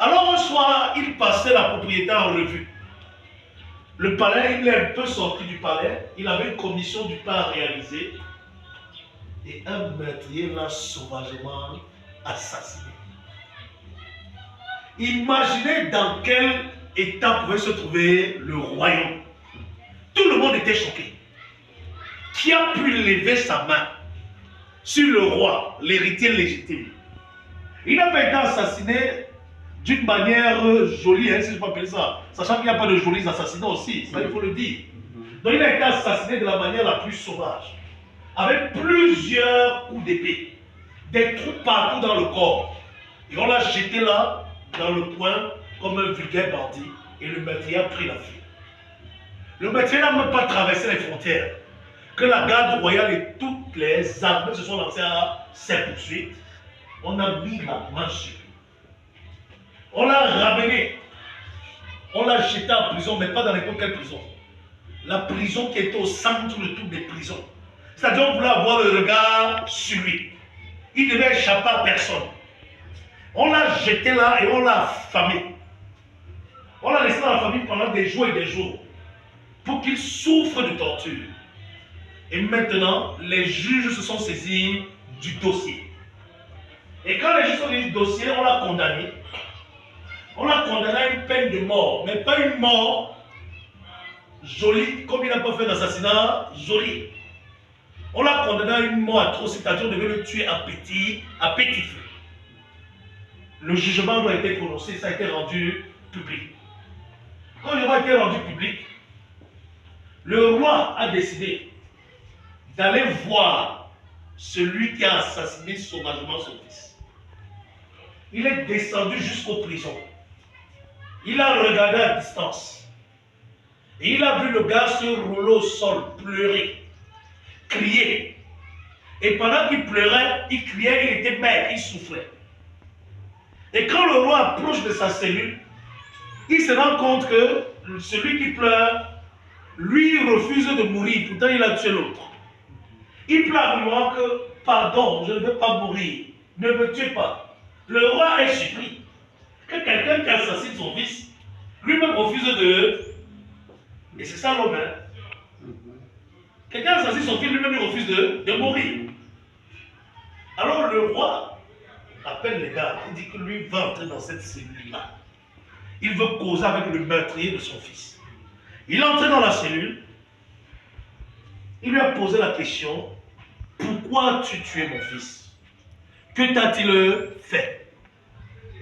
Alors un soir, il passait la propriété en revue. Le palais, il est un peu sorti du palais, il avait une commission du pain à réaliser, et un meurtrier l'a sauvagement assassiné. Imaginez dans quel état pouvait se trouver le royaume. Tout le monde était choqué. Qui a pu lever sa main sur le roi, l'héritier légitime? Il n'a pas été assassiné d'une manière jolie, hein, si je peux appeler ça. Sachant qu'il n'y a pas de jolis assassinats aussi, ça il faut le dire. Donc il a été assassiné de la manière la plus sauvage, avec plusieurs coups d'épée, des trous partout dans le corps. Et on l'a jeté là, dans le coin, comme un vulgaire bandit, et le meurtrier a pris la fuite. Le meurtrier n'a même pas traversé les frontières, que la garde royale et toutes les armées se sont lancées à ses poursuites. On a mis la main sur lui. On l'a ramené. On l'a jeté en prison, mais pas dans n'importe quelle prison. La prison qui était au centre de toutes les prisons. C'est-à-dire qu'on voulait avoir le regard sur lui. Il ne devait échapper à personne. On l'a jeté là et on l'a affamé. On l'a laissé dans la famille pendant des jours et des jours pour qu'il souffre de torture. Et maintenant, les juges se sont saisis du dossier. Et quand les juges sont saisis du dossier, on l'a condamné. On l'a condamné à une peine de mort, mais pas une mort jolie, comme il n'a pas fait d'assassinat joli. On l'a condamné à une mort atroce, c'est-à-dire on devait le tuer à petit feu. Le jugement doit être prononcé, ça a été rendu public. Quand le jugement a été rendu public, le roi a décidé d'aller voir celui qui a assassiné sauvagement son fils. Il est descendu jusqu'aux prisons. Il a regardé à distance. Et il a vu le gars se rouler au sol, pleurer, crier. Et pendant qu'il pleurait, il criait, il était maigre, il souffrait. Et quand le roi approche de sa cellule, il se rend compte que celui qui pleure, lui refuse de mourir, pourtant il a tué l'autre. Il pleure argument que, pardon, je ne veux pas mourir, ne me tuez pas. Le roi est surpris que quelqu'un qui assassine son fils, lui-même refuse de... Et c'est ça l'homme, hein. Quelqu'un assassine son fils, lui-même il refuse de mourir. Alors le roi appelle les gars, il dit que lui va entrer dans cette cellule-là. Il veut causer avec le meurtrier de son fils. Il est entré dans la cellule. Il lui a posé la question, pourquoi as-tu tué mon fils? Que t'a-t-il fait?